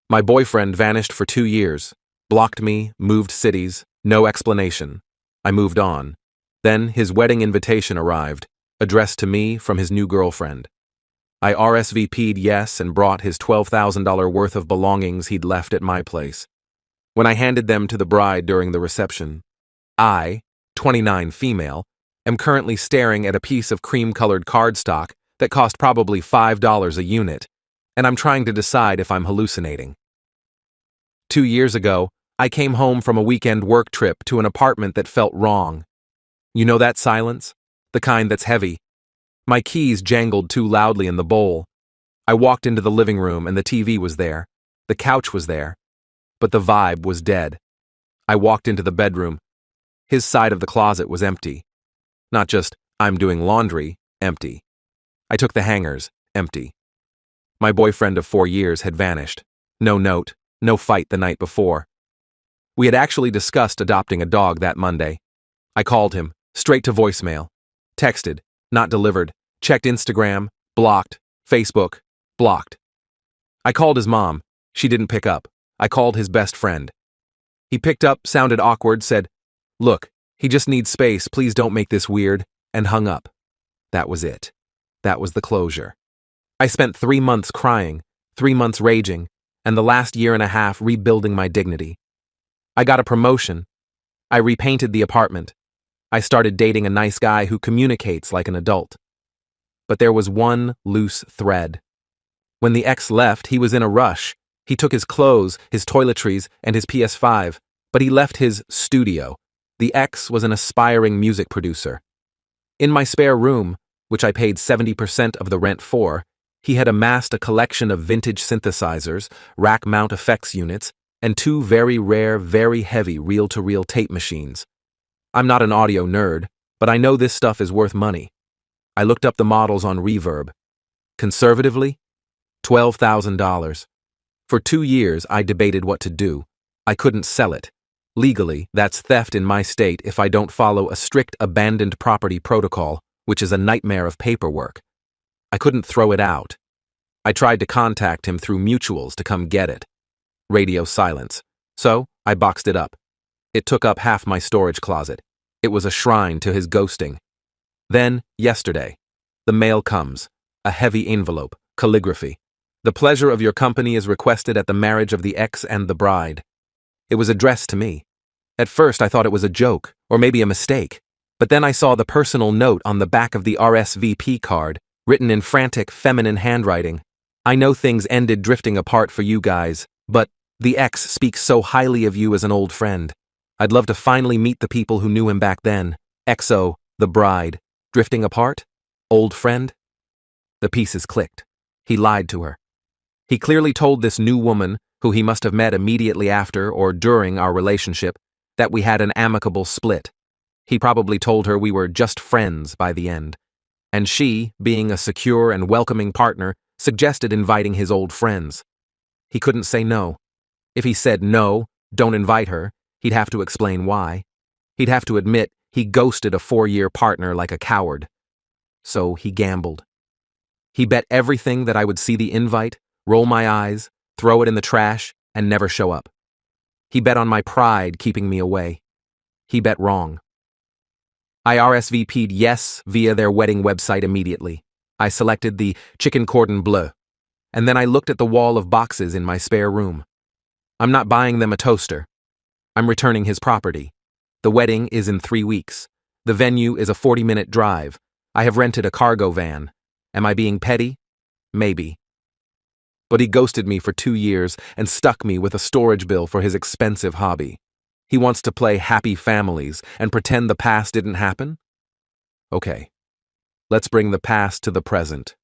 My boyfriend vanished for 2 years, blocked me, moved cities, no explanation. I moved on. Then his wedding invitation arrived, addressed to me from his new girlfriend. I RSVP'd yes and brought his $12,000 worth of belongings he'd left at my place. When I handed them to the bride during the reception, I, 29 female, am currently staring at a piece of cream-colored cardstock that cost probably $5 a unit, and I'm trying to decide if I'm hallucinating. 2 years ago, I came home from a weekend work trip to an apartment that felt wrong. You know that silence? The kind that's heavy. My keys jangled too loudly in the bowl. I walked into the living room and the TV was there. The couch was there. But the vibe was dead. I walked into the bedroom. His side of the closet was empty. Not just, I'm doing laundry, empty. I took the hangers, empty. My boyfriend of 4 years had vanished. No note, no fight the night before. We had actually discussed adopting a dog that Monday. I called him, straight to voicemail. Texted, not delivered. Checked Instagram, blocked. Facebook, blocked. I called his mom. She didn't pick up. I called his best friend. He picked up, sounded awkward, said, "Look, he just needs space, please don't make this weird," and hung up. That was it. That was the closure. I spent 3 months crying, 3 months raging, and the last year and a half rebuilding my dignity. I got a promotion. I repainted the apartment. I started dating a nice guy who communicates like an adult. But there was one loose thread. When the ex left, he was in a rush. He took his clothes, his toiletries, and his PS5, but he left his studio. The ex was an aspiring music producer. In my spare room, which I paid 70% of the rent for, he had amassed a collection of vintage synthesizers, rack-mount effects units, and 2 very rare, very heavy reel-to-reel tape machines. I'm not an audio nerd, but I know this stuff is worth money. I looked up the models on Reverb. Conservatively, $12,000. For 2 years, I debated what to do. I couldn't sell it. Legally, that's theft in my state if I don't follow a strict abandoned property protocol, which is a nightmare of paperwork. I couldn't throw it out. I tried to contact him through mutuals to come get it. Radio silence. So, I boxed it up. It took up half my storage closet. It was a shrine to his ghosting. Then, yesterday, the mail comes. A heavy envelope, calligraphy. The pleasure of your company is requested at the marriage of the ex and the bride. It was addressed to me. At first, I thought it was a joke, or maybe a mistake. But then I saw the personal note on the back of the RSVP card, written in frantic, feminine handwriting. I know things ended drifting apart for you guys, but the ex speaks so highly of you as an old friend. I'd love to finally meet the people who knew him back then. XO, the bride. Drifting apart? Old friend? The pieces clicked. He lied to her. He clearly told this new woman, who he must have met immediately after or during our relationship, that we had an amicable split. He probably told her we were just friends by the end. And she, being a secure and welcoming partner, suggested inviting his old friends. He couldn't say no. If he said no, don't invite her, he'd have to explain why. He'd have to admit he ghosted a 4-year partner like a coward. So he gambled. He bet everything that I would see the invite, roll my eyes, throw it in the trash, and never show up. He bet on my pride keeping me away. He bet wrong. I RSVP'd yes via their wedding website immediately. I selected the chicken cordon bleu, and then I looked at the wall of boxes in my spare room. I'm not buying them a toaster. I'm returning his property. The wedding is in 3 weeks. The venue is a 40-minute drive. I have rented a cargo van. Am I being petty? Maybe. But he ghosted me for 2 years and stuck me with a storage bill for his expensive hobby. He wants to play happy families and pretend the past didn't happen? Okay. Let's bring the past to the present.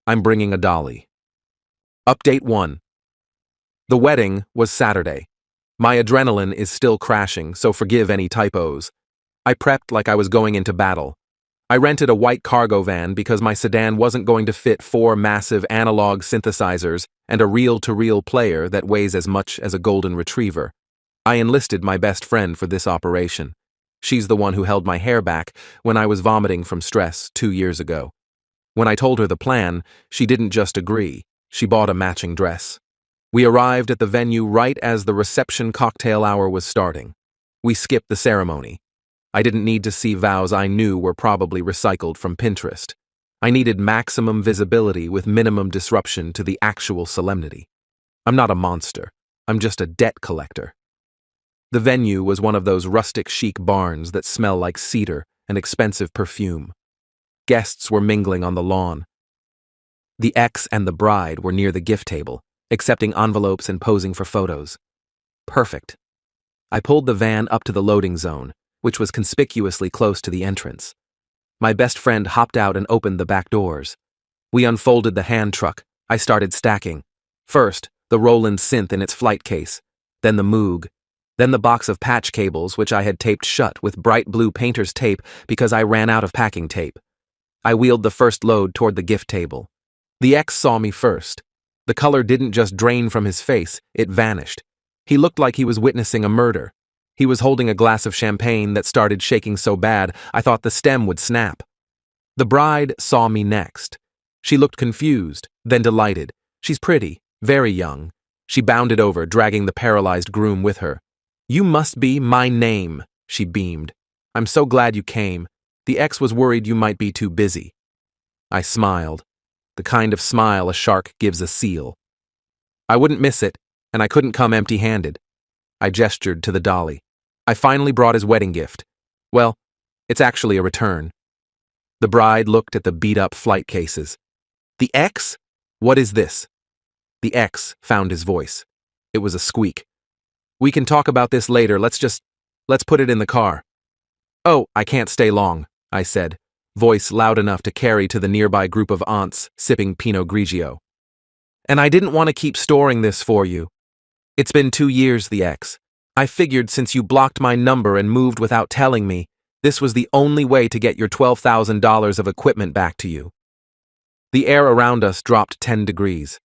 I'm bringing a dolly. Update 1. The wedding was Saturday. My adrenaline is still crashing, so forgive any typos. I prepped like I was going into battle. I rented a white cargo van because my sedan wasn't going to fit 4 massive analog synthesizers and a reel-to-reel player that weighs as much as a golden retriever. I enlisted my best friend for this operation. She's the one who held my hair back when I was vomiting from stress 2 years ago. When I told her the plan, she didn't just agree, she bought a matching dress. We arrived at the venue right as the reception cocktail hour was starting. We skipped the ceremony. I didn't need to see vows I knew were probably recycled from Pinterest. I needed maximum visibility with minimum disruption to the actual solemnity. I'm not a monster. I'm just a debt collector. The venue was one of those rustic chic barns that smell like cedar and expensive perfume. Guests were mingling on the lawn. The ex and the bride were near the gift table, accepting envelopes and posing for photos. Perfect. I pulled the van up to the loading zone, which was conspicuously close to the entrance. My best friend hopped out and opened the back doors. We unfolded the hand truck. I started stacking. First, the Roland synth in its flight case, then the Moog, then the box of patch cables which I had taped shut with bright blue painter's tape because I ran out of packing tape. I wheeled the first load toward the gift table. The ex saw me first. The color didn't just drain from his face, it vanished. He looked like he was witnessing a murder. He was holding a glass of champagne that started shaking so bad I thought the stem would snap. The bride saw me next. She looked confused, then delighted. She's pretty, very young. She bounded over, dragging the paralyzed groom with her. "You must be my name," she beamed. "I'm so glad you came. The ex was worried you might be too busy." I smiled, the kind of smile a shark gives a seal. I wouldn't miss it, and I couldn't come empty-handed. I gestured to the dolly. I finally brought his wedding gift. Well, it's actually a return. The bride looked at the beat-up flight cases. "The ex? What is this?" The ex found his voice. It was a squeak. "We can talk about this later, let's put it in the car." "Oh, I can't stay long," I said, voice loud enough to carry to the nearby group of aunts sipping Pinot Grigio. "And I didn't want to keep storing this for you. It's been 2 years, the ex. I figured since you blocked my number and moved without telling me, this was the only way to get your $12,000 of equipment back to you." The air around us dropped 10 degrees.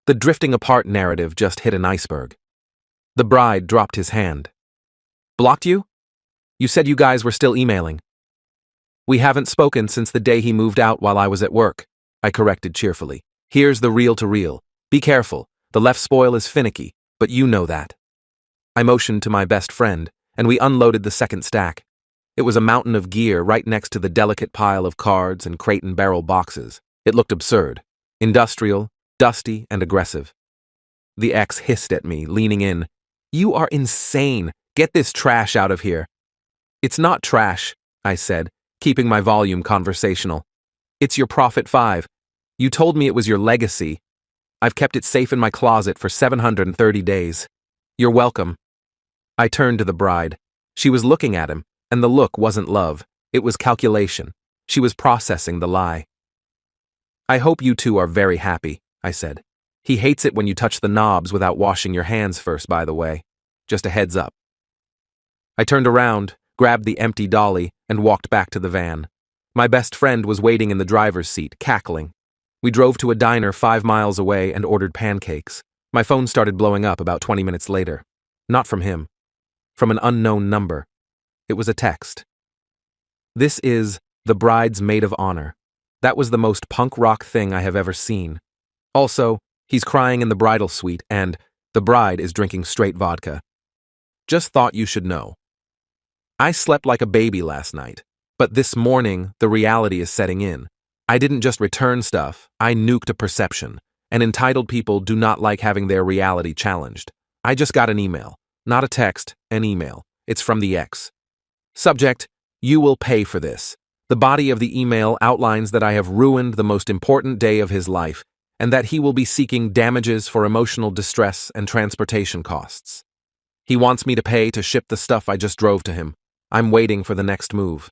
The drifting apart narrative just hit an iceberg. The bride dropped his hand. "Blocked you? You said you guys were still emailing." "We haven't spoken since the day he moved out while I was at work," I corrected cheerfully. "Here's the reel-to-reel. Be careful, the left spoil is finicky, but you know that." I motioned to my best friend, and we unloaded the second stack. It was a mountain of gear right next to the delicate pile of cards and crate and barrel boxes. It looked absurd, industrial, dusty, and aggressive. The ex hissed at me, leaning in. "You are insane. Get this trash out of here." "It's not trash," I said, keeping my volume conversational. "It's your Profit 5. You told me it was your legacy. I've kept it safe in my closet for 730 days. You're welcome." I turned to the bride. She was looking at him, and the look wasn't love. It was calculation. She was processing the lie. "I hope you two are very happy," I said. "He hates it when you touch the knobs without washing your hands first, by the way. Just a heads up." I turned around, grabbed the empty dolly, and walked back to the van. My best friend was waiting in the driver's seat, cackling. We drove to a diner 5 miles away and ordered pancakes. My phone started blowing up about 20 minutes later. Not from him. From an unknown number. It was a text. "This is the bride's maid of honor." That was the most punk rock thing I have ever seen. Also, he's crying in the bridal suite, and the bride is drinking straight vodka. "Just thought you should know. I slept like a baby last night, but this morning the reality is setting in. I didn't just return stuff, I nuked a perception, and entitled people do not like having their reality challenged. I just got an email. Not a text, an email. It's from the ex. Subject, you will pay for this. The body of the email outlines that I have ruined the most important day of his life, and that he will be seeking damages for emotional distress and transportation costs. He wants me to pay to ship the stuff I just drove to him. I'm waiting for the next move.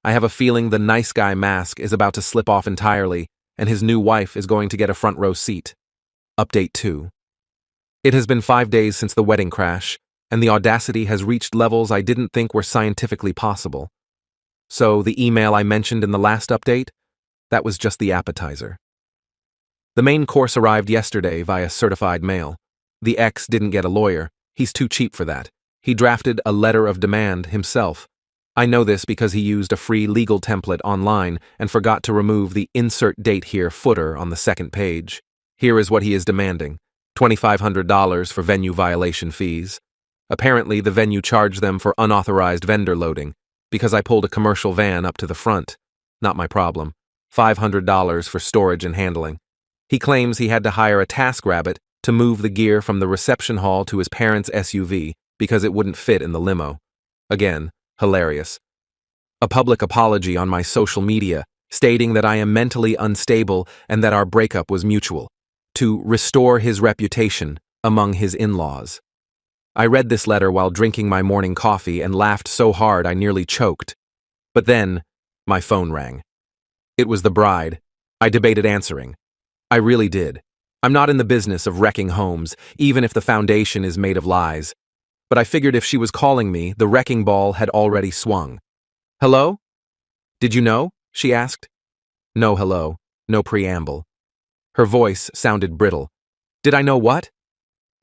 I have a feeling the nice guy mask is about to slip off entirely, and his new wife is going to get a front row seat. Update 2. It has been 5 days since the wedding crash, and the audacity has reached levels I didn't think were scientifically possible. So the email I mentioned in the last update? That was just the appetizer. The main course arrived yesterday via certified mail. The ex didn't get a lawyer. He's too cheap for that. He drafted a letter of demand himself. I know this because he used a free legal template online and forgot to remove the insert date here footer on the second page. Here is what he is demanding. $2,500 for venue violation fees. Apparently, the venue charged them for unauthorized vendor loading because I pulled a commercial van up to the front. Not my problem. $500 for storage and handling. He claims he had to hire a TaskRabbit to move the gear from the reception hall to his parents' SUV because it wouldn't fit in the limo. Again, hilarious. A public apology on my social media stating that I am mentally unstable and that our breakup was mutual, to restore his reputation among his in-laws. I read this letter while drinking my morning coffee and laughed so hard I nearly choked. But then, my phone rang. It was the bride. I debated answering. I really did. I'm not in the business of wrecking homes, even if the foundation is made of lies. But I figured if she was calling me, the wrecking ball had already swung. Hello? Did you know? She asked. No hello, no preamble. Her voice sounded brittle. Did I know what?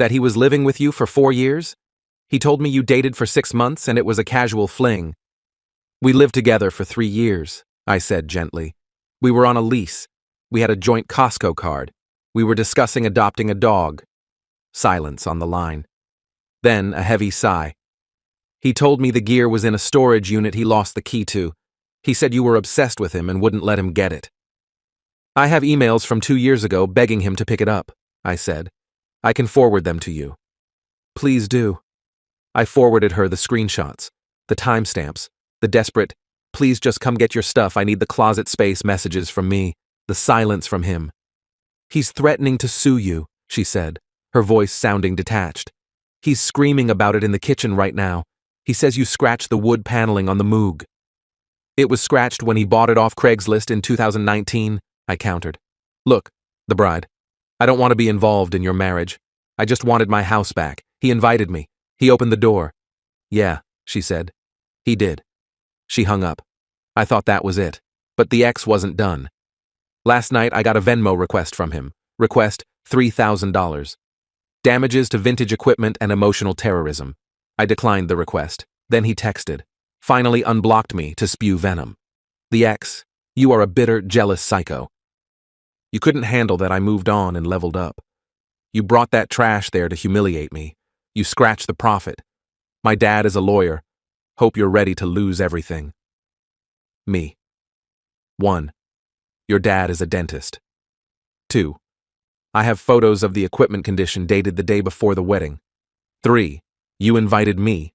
That he was living with you for 4 years? He told me you dated for 6 months and it was a casual fling. We lived together for 3 years, I said gently. We were on a lease. We had a joint Costco card. We were discussing adopting a dog. Silence on the line. Then a heavy sigh. He told me the gear was in a storage unit he lost the key to. He said you were obsessed with him and wouldn't let him get it. I have emails from 2 years ago begging him to pick it up, I said. I can forward them to you. Please do. I forwarded her the screenshots, the timestamps, the desperate, please just come get your stuff, I need the closet space messages from me, the silence from him. He's threatening to sue you, she said, her voice sounding detached. He's screaming about it in the kitchen right now. He says you scratched the wood paneling on the Moog. It was scratched when he bought it off Craigslist in 2019, I countered. Look, the bride. I don't want to be involved in your marriage. I just wanted my house back. He invited me. He opened the door. Yeah, she said. He did. She hung up. I thought that was it. But the ex wasn't done. Last night I got a Venmo request from him. Request $3,000. Damages to vintage equipment and emotional terrorism. I declined the request. Then he texted. Finally unblocked me to spew venom. The ex, you are a bitter, jealous psycho. You couldn't handle that I moved on and leveled up. You brought that trash there to humiliate me. You scratched the profit. My dad is a lawyer. Hope you're ready to lose everything. Me. 1. Your dad is a dentist. 2. I have photos of the equipment condition dated the day before the wedding. 3. You invited me.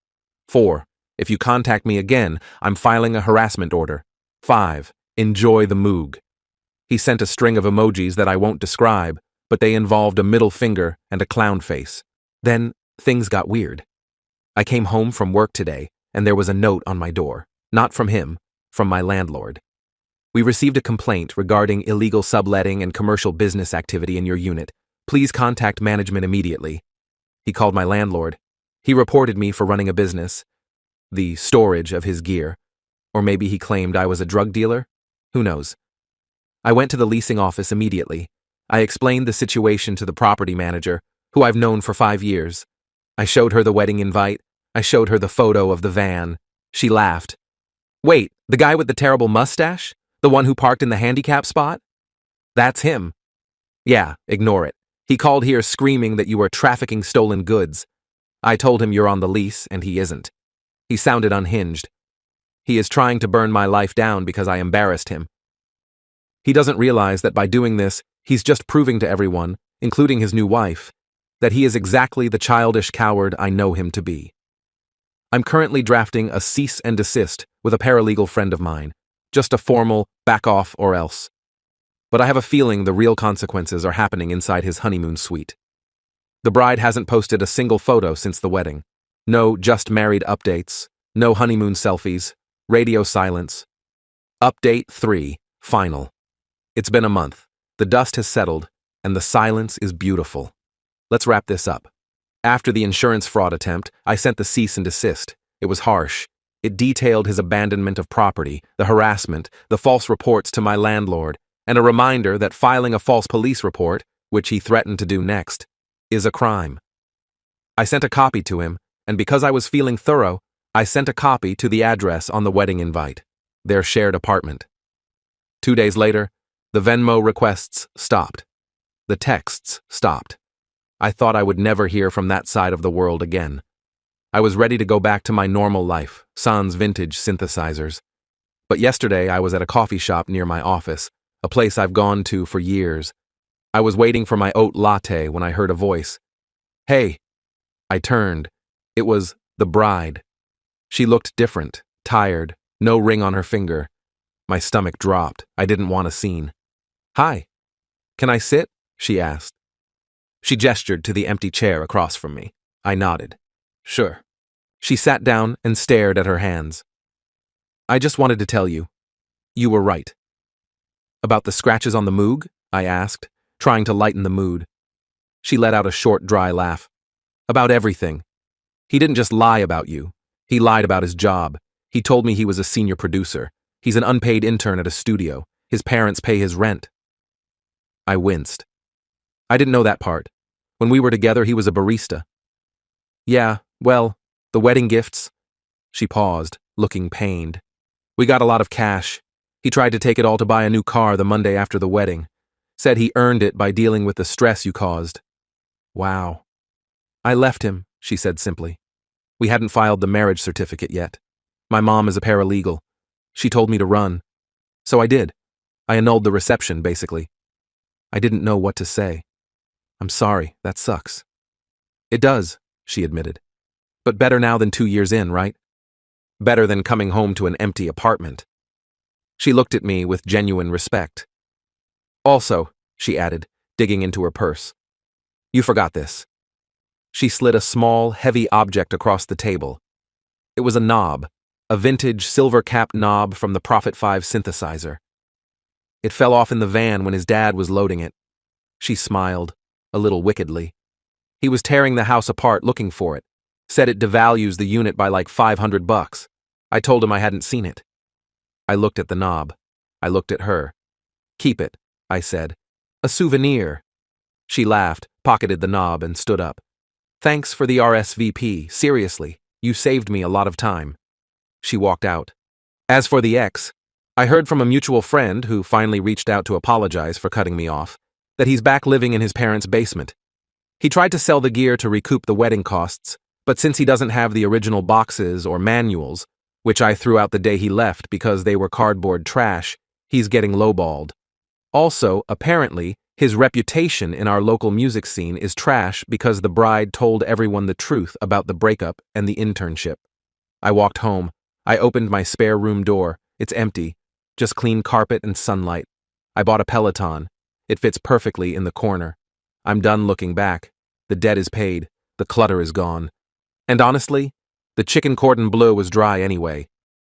4. If you contact me again, I'm filing a harassment order. 5. Enjoy the Moog. He sent a string of emojis that I won't describe, but they involved a middle finger and a clown face. Then, things got weird. I came home from work today, and there was a note on my door. Not from him, from my landlord. We received a complaint regarding illegal subletting and commercial business activity in your unit. Please contact management immediately. He called my landlord. He reported me for running a business. The storage of his gear. Or maybe he claimed I was a drug dealer? Who knows? I went to the leasing office immediately. I explained the situation to the property manager, who I've known for 5 years. I showed her the wedding invite. I showed her the photo of the van. She laughed. Wait, the guy with the terrible mustache? The one who parked in the handicap spot? That's him. Yeah, ignore it. He called here screaming that you are trafficking stolen goods. I told him you're on the lease, and he isn't. He sounded unhinged. He is trying to burn my life down because I embarrassed him. He doesn't realize that by doing this, he's just proving to everyone, including his new wife, that he is exactly the childish coward I know him to be. I'm currently drafting a cease and desist with a paralegal friend of mine, just a formal back off or else. But I have a feeling the real consequences are happening inside his honeymoon suite. The bride hasn't posted a single photo since the wedding. No just married updates, no honeymoon selfies, radio silence. Update 3, final. It's been a month. The dust has settled, and the silence is beautiful. Let's wrap this up. After the insurance fraud attempt, I sent the cease and desist. It was harsh. It detailed his abandonment of property, the harassment, the false reports to my landlord, and a reminder that filing a false police report, which he threatened to do next, is a crime. I sent a copy to him, and because I was feeling thorough, I sent a copy to the address on the wedding invite, their shared apartment. 2 days later, the Venmo requests stopped. The texts stopped. I thought I would never hear from that side of the world again. I was ready to go back to my normal life, sans vintage synthesizers. But yesterday I was at a coffee shop near my office, a place I've gone to for years. I was waiting for my oat latte when I heard a voice. "Hey." I turned. It was the bride. She looked different, tired, no ring on her finger. My stomach dropped. I didn't want a scene. "Hi. Can I sit?" she asked. She gestured to the empty chair across from me. I nodded. "Sure." She sat down and stared at her hands. "I just wanted to tell you. You were right." "About the scratches on the Moog?" I asked, trying to lighten the mood. She let out a short, dry laugh. "About everything. He didn't just lie about you. He lied about his job. He told me he was a senior producer. He's an unpaid intern at a studio. His parents pay his rent." I winced. "I didn't know that part. When we were together, he was a barista." "Yeah, well, the wedding gifts." She paused, looking pained. "We got a lot of cash. He tried to take it all to buy a new car the Monday after the wedding. Said he earned it by dealing with the stress you caused." "Wow." "I left him," she said simply. "We hadn't filed the marriage certificate yet. My mom is a paralegal. She told me to run. So I did. I annulled the reception, basically. I didn't know what to say. I'm sorry, that sucks." "It does," she admitted. "But better now than 2 years in, right? Better than coming home to an empty apartment." She looked at me with genuine respect. "Also," she added, digging into her purse, "you forgot this." She slid a small, heavy object across the table. It was a knob, a vintage silver-capped knob from the Prophet 5 synthesizer. "It fell off in the van when his dad was loading it." She smiled, a little wickedly. "He was tearing the house apart looking for it. Said it devalues the unit by like $500. I told him I hadn't seen it." I looked at the knob. I looked at her. "Keep it," I said. "A souvenir." She laughed, pocketed the knob, and stood up. "Thanks for the RSVP, seriously. You saved me a lot of time." She walked out. As for the ex, I heard from a mutual friend who finally reached out to apologize for cutting me off, that he's back living in his parents' basement. He tried to sell the gear to recoup the wedding costs, but since he doesn't have the original boxes or manuals, which I threw out the day he left because they were cardboard trash, he's getting lowballed. Also, apparently, his reputation in our local music scene is trash because the bride told everyone the truth about the breakup and the internship. I walked home. I opened my spare room door. It's empty, just clean carpet and sunlight. I bought a Peloton. It fits perfectly in the corner. I'm done looking back. The debt is paid. The clutter is gone. And honestly, the chicken cordon bleu was dry anyway.